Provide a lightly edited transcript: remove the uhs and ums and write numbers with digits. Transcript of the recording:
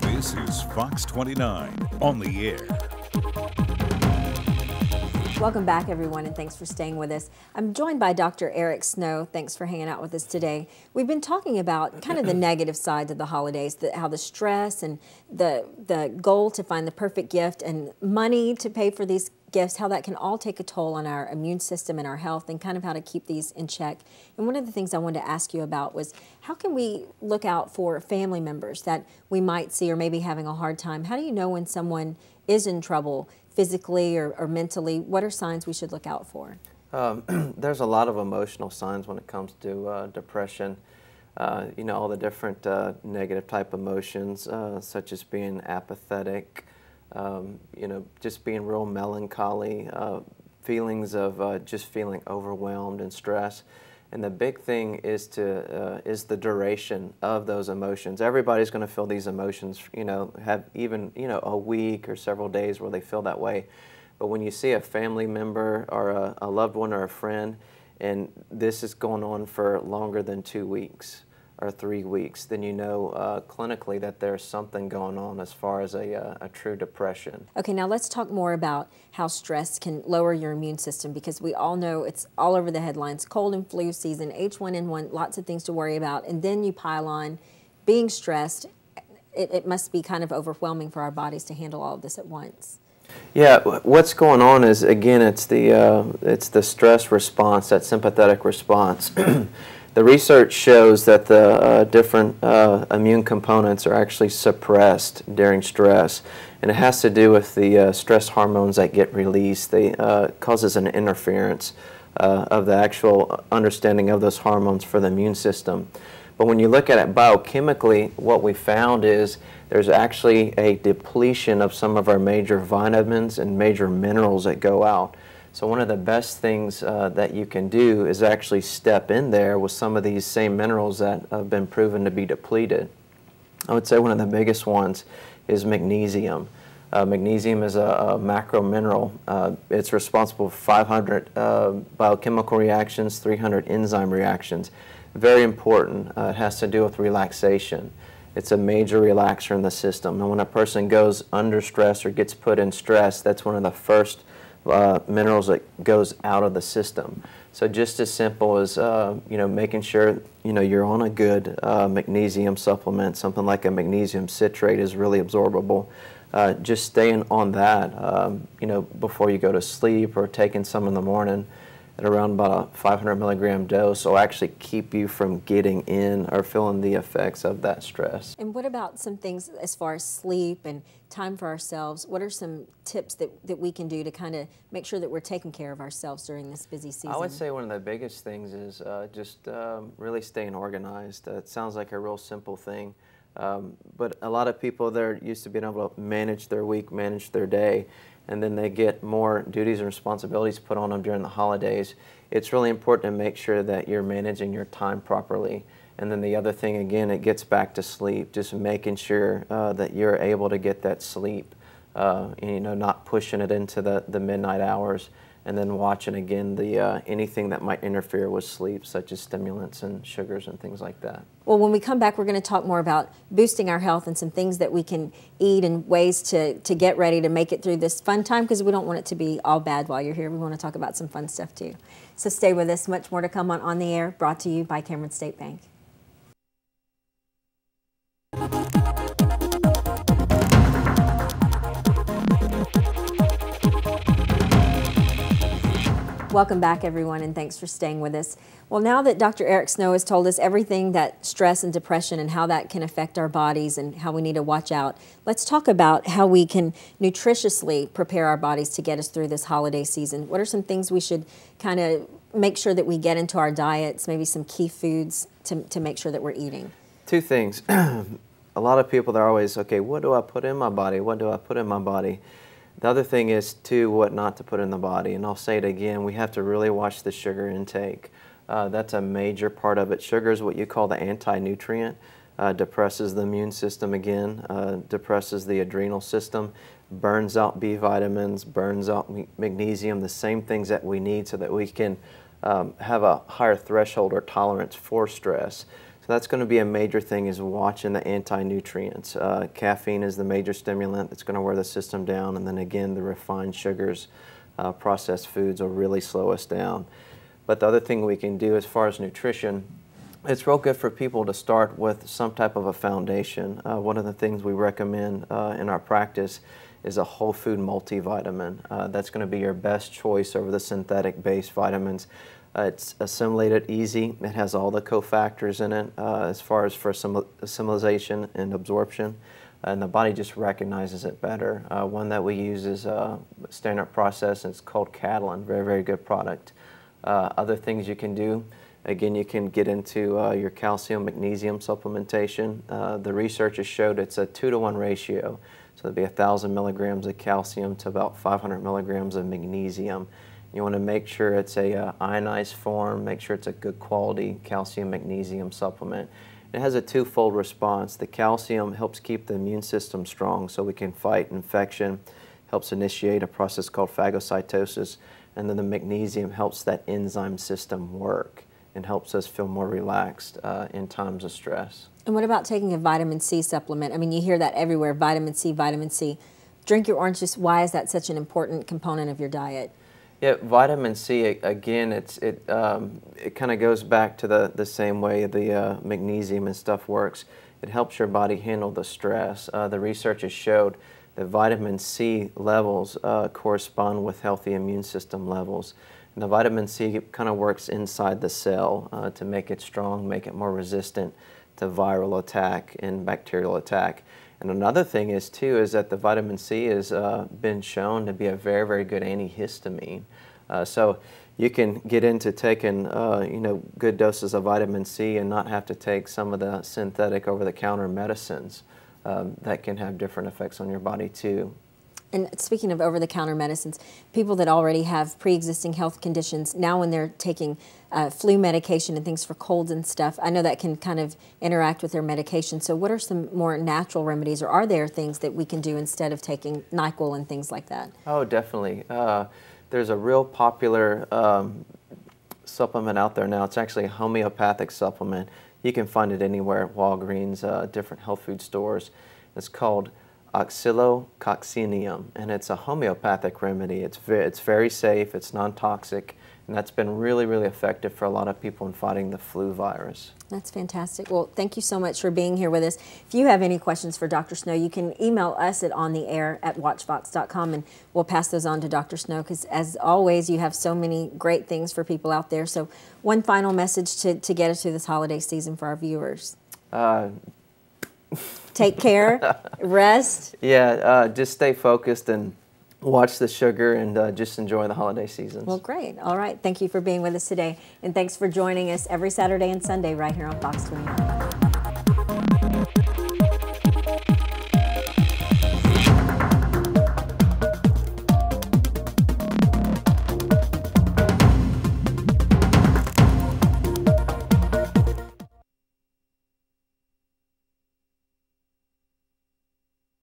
This is Fox 29 on the air. Welcome back, everyone, and thanks for staying with us. I'm joined by Dr. Eric Snow. Thanks for hanging out with us today. We've been talking about kind of the negative sides of the holidays, how the stress and the goal to find the perfect gift and money to pay for these gifts, how that can all take a toll on our immune system and our health, and kind of how to keep these in check. And one of the things I wanted to ask you about was, how can we look out for family members that we might see or maybe having a hard time? How do you know when someone is in trouble physically or mentally? What are signs we should look out for? There's a lot of emotional signs when it comes to depression. You know, all the different negative type emotions, such as being apathetic, you know, just being real melancholy, feelings of just feeling overwhelmed and stressed. And the big thing is the duration of those emotions. Everybody's going to feel these emotions, you know, have even, you know, a week or several days where they feel that way. But when you see a family member or a loved one or a friend, and this is going on for longer than 2 weeks or 3 weeks, then you know clinically that there's something going on as far as a true depression. Okay, now let's talk more about how stress can lower your immune system, because we all know it's all over the headlines. Cold and flu season, H1N1, lots of things to worry about, and then you pile on being stressed. It must be kind of overwhelming for our bodies to handle all of this at once. Yeah, what's going on is, again, it's the stress response, that sympathetic response. The research shows that the different immune components are actually suppressed during stress, and it has to do with the stress hormones that get released. They causes an interference of the actual understanding of those hormones for the immune system. But when you look at it biochemically, what we found is there's actually a depletion of some of our major vitamins and major minerals that go out. So one of the best things that you can do is actually step in there with some of these same minerals that have been proven to be depleted. I would say one of the biggest ones is magnesium. Magnesium is a macro mineral. It's responsible for 500 biochemical reactions, 300 enzyme reactions. Very important. It has to do with relaxation. It's a major relaxer in the system. And when a person goes under stress or gets put in stress, that's one of the first minerals that goes out of the system. So just as simple as you know, making sure you're on a good magnesium supplement, something like a magnesium citrate is really absorbable. Just staying on that, you know, before you go to sleep, or taking some in the morning at around about a 500 milligram dose will actually keep you from getting in or feeling the effects of that stress. And what about some things as far as sleep and time for ourselves? What are some tips that we can do to kind of make sure that we're taking care of ourselves during this busy season? I would say one of the biggest things is just really staying organized. It sounds like a real simple thing, but a lot of people, they're used to being able to manage their week, manage their day, and then they get more duties and responsibilities put on them during the holidays. It's really important to make sure that you're managing your time properly. And then the other thing, again, it gets back to sleep, just making sure that you're able to get that sleep, and, you know, not pushing it into the midnight hours, and then watching, again, anything that might interfere with sleep, such as stimulants and sugars and things like that. Well, when we come back, we're going to talk more about boosting our health and some things that we can eat and ways to get ready to make it through this fun time, because we don't want it to be all bad while you're here. We want to talk about some fun stuff too. So stay with us. Much more to come on the Air, brought to you by Cameron State Bank. Welcome back, everyone, and thanks for staying with us. Well, now that Dr. Eric Snow has told us everything that stress and depression and how that can affect our bodies and how we need to watch out, let's talk about how we can nutritiously prepare our bodies to get us through this holiday season. What are some things we should kind of make sure that we get into our diets, maybe some key foods to make sure that we're eating? Two things. A lot of people, they're always, okay, what do I put in my body? What do I put in my body? The other thing is, too, what not to put in the body. And I'll say it again, we have to really watch the sugar intake. That's a major part of it. Sugar is what you call the anti-nutrient. Depresses the immune system again, depresses the adrenal system. burns out B vitamins, burns out magnesium, the same things that we need so that we can have a higher threshold or tolerance for stress. So that's going to be a major thing, is watching the anti-nutrients. Caffeine is the major stimulant that's going to wear the system down, and then again the refined sugars, processed foods will really slow us down. But the other thing we can do as far as nutrition, it's real good for people to start with some type of a foundation. One of the things we recommend in our practice is a whole food multivitamin. That's going to be your best choice over the synthetic-based vitamins. It's assimilated easy. It has all the cofactors in it as far as for assimilation and absorption, and the body just recognizes it better. One that we use is a standard process, and it's called Catalin. Very, very good product. Other things you can do, again, you can get into your calcium magnesium supplementation. The research has showed it's a 2-to-1 ratio. So it'd be 1,000 milligrams of calcium to about 500 milligrams of magnesium. You want to make sure it's a ionized form, make sure it's a good quality calcium magnesium supplement. It has a twofold response. The calcium helps keep the immune system strong so we can fight infection, helps initiate a process called phagocytosis, and then the magnesium helps that enzyme system work and helps us feel more relaxed in times of stress. And what about taking a vitamin C supplement? I mean, you hear that everywhere, vitamin C, vitamin C. Drink your orange juice. Why is that such an important component of your diet? Yeah, vitamin C, again, it kind of goes back to the same way the magnesium and stuff works. It helps your body handle the stress. The research has showed that vitamin C levels correspond with healthy immune system levels. And the vitamin C kind of works inside the cell to make it strong, make it more resistant to viral attack and bacterial attack. And another thing is that the vitamin C has been shown to be a very, very good antihistamine. So you can get into taking good doses of vitamin C and not have to take some of the synthetic over-the-counter medicines that can have different effects on your body too. And speaking of over-the-counter medicines, people that already have pre-existing health conditions, now when they're taking flu medication and things for colds and stuff, I know that can kind of interact with their medication. So what are some more natural remedies, or are there things that we can do instead of taking NyQuil and things like that? Oh, definitely. There's a real popular supplement out there now. It's actually a homeopathic supplement. You can find it anywhere at Walgreens, different health food stores. It's called oxalococcinium, and it's a homeopathic remedy. It's very safe, it's non-toxic, and that's been really, really effective for a lot of people in fighting the flu virus. That's fantastic. Well, thank you so much for being here with us. If you have any questions for Dr. Snow, you can email us at ontheair@watchfox.com, and we'll pass those on to Dr. Snow, because as always, you have so many great things for people out there. So one final message to get us through this holiday season for our viewers. Take care, rest. Yeah, just stay focused and watch the sugar, and just enjoy the holiday seasons. Well, great. All right. Thank you for being with us today, and thanks for joining us every Saturday and Sunday right here on Fox 29.